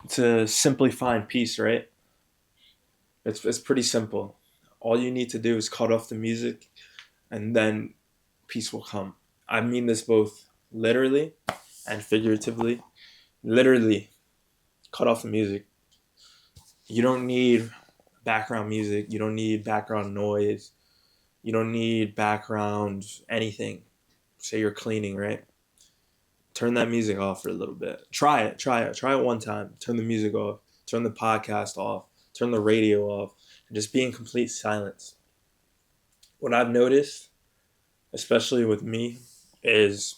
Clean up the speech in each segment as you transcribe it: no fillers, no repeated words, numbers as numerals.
to simply find peace, right? It's pretty simple. All you need to do is cut off the music, and then peace will come. I mean this both literally and figuratively. Literally, cut off the music. You don't need background music. You don't need background noise. You don't need background anything. Say you're cleaning, right? Turn that music off for a little bit. Try it one time. Turn the music off. Turn the podcast off. Turn the radio off. And just be in complete silence. What I've noticed, especially with me, is,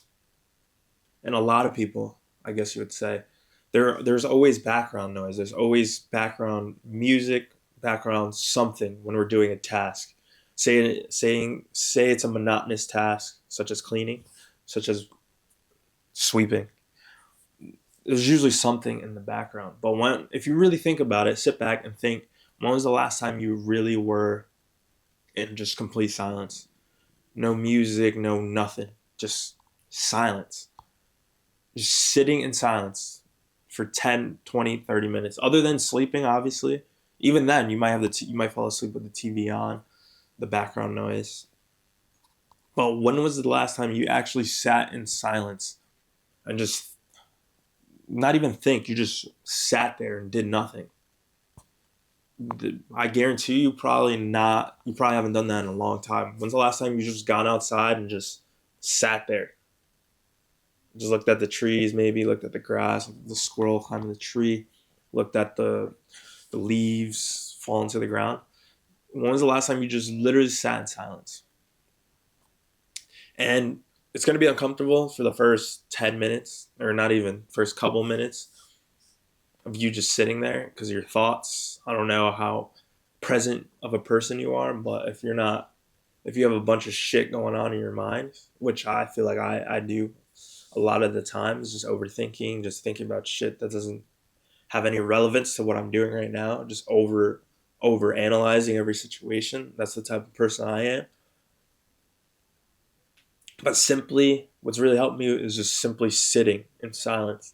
and a lot of people, I guess you would say, there's always background noise. There's always background music, background something when we're doing a task. Say it's a monotonous task, such as cleaning, such as sweeping. There's usually something in the background. But if you really think about it, sit back and think, when was the last time you really were in just complete silence? No music, no nothing, just silence. Just sitting in silence for 10, 20, 30 minutes. Other than sleeping, obviously. Even then, you might have you might fall asleep with the TV on, the background noise. But when was the last time you actually sat in silence and just not even think, you just sat there and did nothing? I guarantee you probably haven't done that in a long time. When's the last time you just gone outside and just sat there? Just looked at the trees, maybe looked at the grass, the squirrel climbing the tree, looked at the leaves falling to the ground. When was the last time you just literally sat in silence? And it's going to be uncomfortable for the first 10 minutes, or not even, first couple minutes of you just sitting there because of your thoughts. I don't know how present of a person you are, but if you have a bunch of shit going on in your mind, which I feel like I do a lot of the time, is just overthinking, just thinking about shit that doesn't have any relevance to what I'm doing right now, just over analyzing every situation. That's the type of person I am. But simply, what's really helped me is just simply sitting in silence.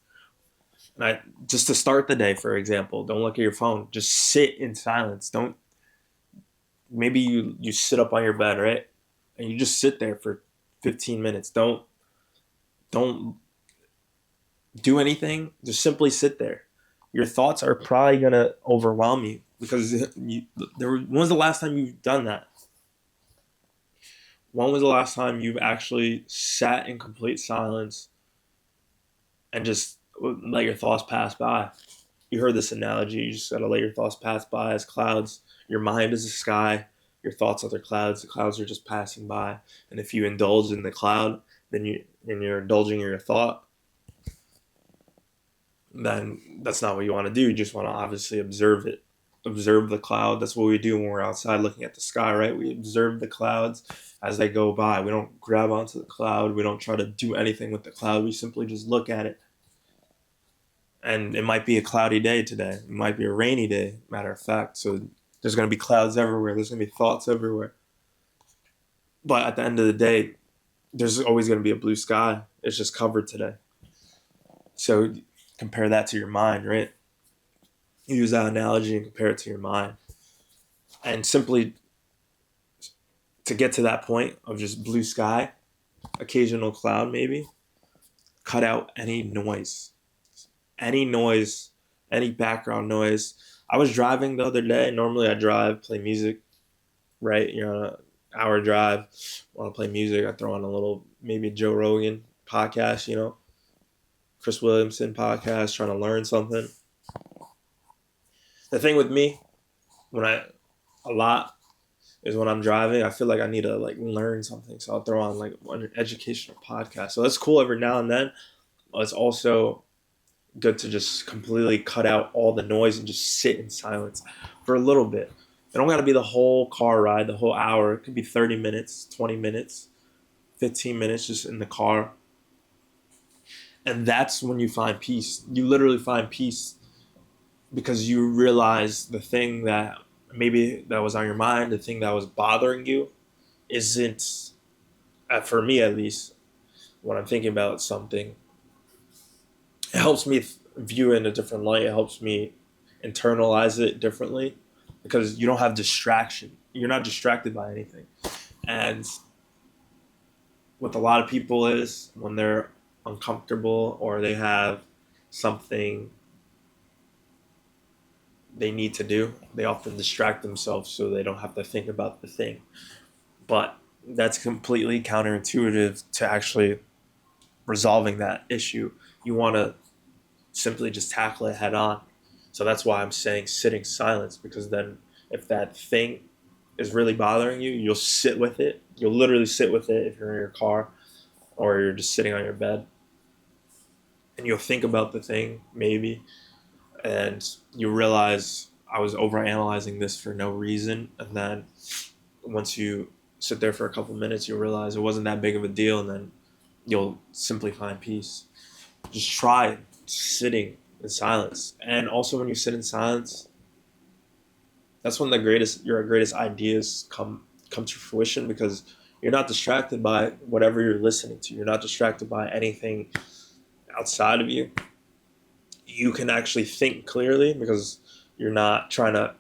And just to start the day, for example, don't look at your phone. Just sit in silence. Don't maybe you sit up on your bed, right? And you just sit there for 15 minutes. Don't do anything. Just simply sit there. Your thoughts are probably gonna overwhelm you because when was the last time you've done that? When was the last time you've actually sat in complete silence and just let your thoughts pass by? You heard this analogy. You just gotta let your thoughts pass by as clouds. Your mind is the sky. Your thoughts are the clouds. The clouds are just passing by. And if you indulge in the cloud, you're indulging in your thought. Then that's not what you want to do. You just want to obviously observe it, observe the cloud. That's what we do when we're outside looking at the sky, right? We observe the clouds as they go by. We don't grab onto the cloud. We don't try to do anything with the cloud. We simply just look at it. And it might be a cloudy day today. It might be a rainy day, matter of fact. So there's going to be clouds everywhere. There's going to be thoughts everywhere. But at the end of the day, there's always going to be a blue sky. It's just covered today. So compare that to your mind, right? Use that analogy and compare it to your mind. And simply to get to that point of just blue sky, occasional cloud maybe, cut out any noise, any background noise. I was driving the other day. Normally I drive, play music, right? You're on an hour drive, want to play music. I throw on a little, maybe Joe Rogan podcast, Chris Williamson podcast, trying to learn something. The thing with me, a lot is when I'm driving, I feel like I need to learn something. So I'll throw on an educational podcast. So that's cool every now and then. It's also good to just completely cut out all the noise and just sit in silence for a little bit. It don't got to be the whole car ride, the whole hour. It could be 30 minutes, 20 minutes, 15 minutes just in the car. And that's when you find peace. You literally find peace because you realize the thing that maybe that was on your mind, the thing that was bothering you isn't, for me at least, when I'm thinking about something, it helps me view it in a different light. It helps me internalize it differently because you don't have distraction. You're not distracted by anything. And what a lot of people is when they're uncomfortable or they have something they need to do, they often distract themselves so they don't have to think about the thing. But that's completely counterintuitive to actually resolving that issue. You want to simply just tackle it head on. So that's why I'm saying sitting silence, because then if that thing is really bothering you, you'll sit with it. You'll literally sit with it if you're in your car or you're just sitting on your bed, and you'll think about the thing maybe, and you realize I was overanalyzing this for no reason. And then once you sit there for a couple minutes, you'll realize it wasn't that big of a deal, and then you'll simply find peace. Just try sitting in silence. And also when you sit in silence, that's when your greatest ideas come to fruition, because you're not distracted by whatever you're listening to. You're not distracted by anything outside of you. You can actually think clearly because you're not trying to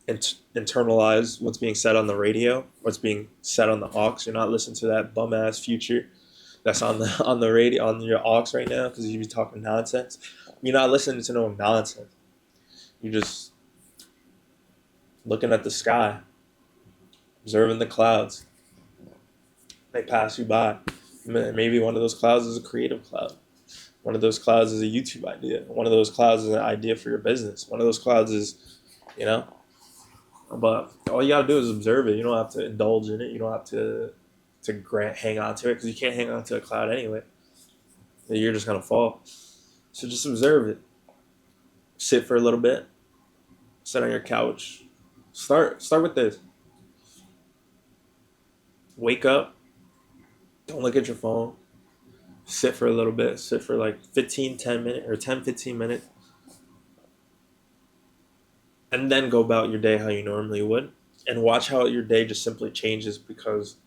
internalize what's being said on the radio, what's being said on the aux. You're not listening to that bum ass Future that's on the radio on your aux right now because you be talking nonsense. You're not listening to no nonsense. You're just looking at the sky, observing the clouds. They pass you by. Maybe one of those clouds is a creative cloud. One of those clouds is a YouTube idea. One of those clouds is an idea for your business. One of those clouds is, you know. But all you gotta do is observe it. You don't have to indulge in it. You don't have to hang on to it, because you can't hang on to a cloud anyway. You're just gonna fall. So just observe it. Sit for a little bit. Sit on your couch. Start with this. Wake up. Don't look at your phone. Sit for a little bit. Sit for like 10 minutes or 10, 15 minutes. And then go about your day how you normally would. And watch how your day just simply changes because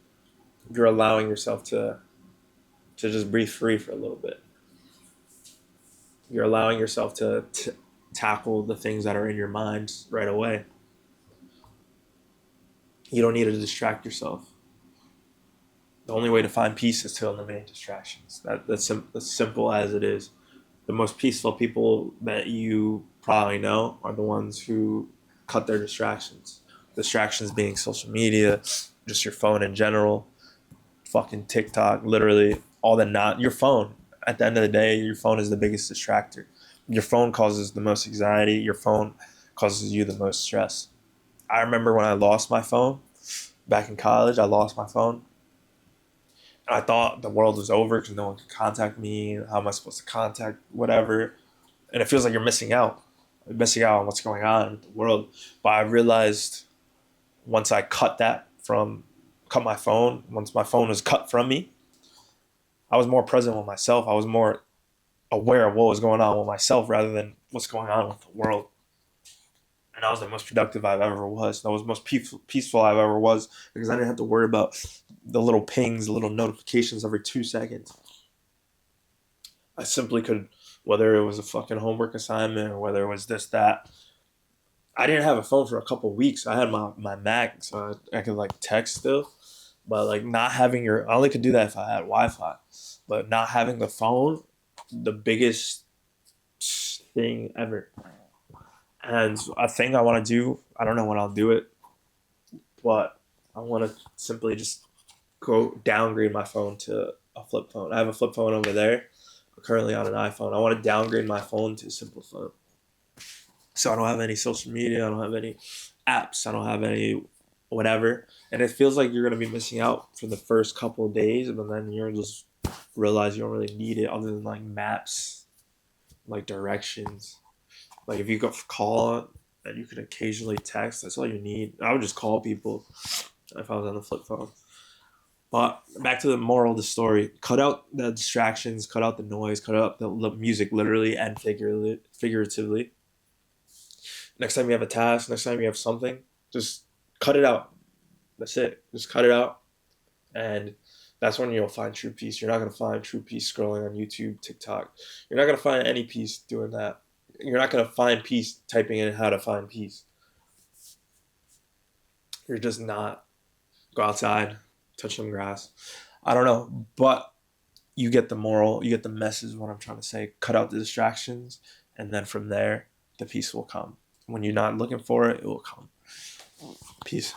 you're allowing yourself to just breathe free for a little bit. You're allowing yourself to tackle the things that are in your mind right away. You don't need to distract yourself. The only way to find peace is to eliminate distractions. That's simple as it is. The most peaceful people that you probably know are the ones who cut their distractions. Distractions being social media, just your phone in general, fucking TikTok, literally all the not your phone. At the end of the day, your phone is the biggest distractor. Your phone causes the most anxiety. Your phone causes you the most stress. I remember when I lost my phone back in college. I lost my phone. And I thought the world was over because no one could contact me. How am I supposed to contact whatever? And it feels like you're missing out. You're missing out on what's going on in the world. But I realized once I cut my phone, once my phone was cut from me, I was more present with myself. I was more aware of what was going on with myself rather than what's going on with the world. And that was the most productive I've ever was. That was the most peaceful I've ever was, because I didn't have to worry about the little pings, the little notifications every 2 seconds. I simply could, whether it was a fucking homework assignment or whether it was this, that. I didn't have a phone for a couple of weeks. I had my Mac, so I could like text still. But like not having I only could do that if I had Wi-Fi. But not having the phone, the biggest thing ever. And a thing I want to do, I don't know when I'll do it, but I want to simply just go downgrade my phone to a flip phone. I have a flip phone over there. I'm currently on an iPhone. I want to downgrade my phone to a simple phone. So I don't have any social media. I don't have any apps. I don't have any whatever. And it feels like you're going to be missing out for the first couple of days, but then you're just realize you don't really need it other than like maps, like directions. Like if you go call and you can occasionally text, that's all you need. I would just call people if I was on the flip phone. But back to the moral of the story: cut out the distractions, cut out the noise, cut out the music, literally and figuratively. Next time you have a task, next time you have something, just cut it out. That's it. Just cut it out and That's when you'll find true peace. You're not gonna find true peace scrolling on YouTube, TikTok. You're not gonna find any peace doing that. You're not gonna find peace typing in how to find peace. You're just not. Go outside, touch some grass. I don't know, but you get the moral, you get the message. What I'm trying to say. Cut out the distractions, and then from there, the peace will come. When you're not looking for it, it will come. Peace.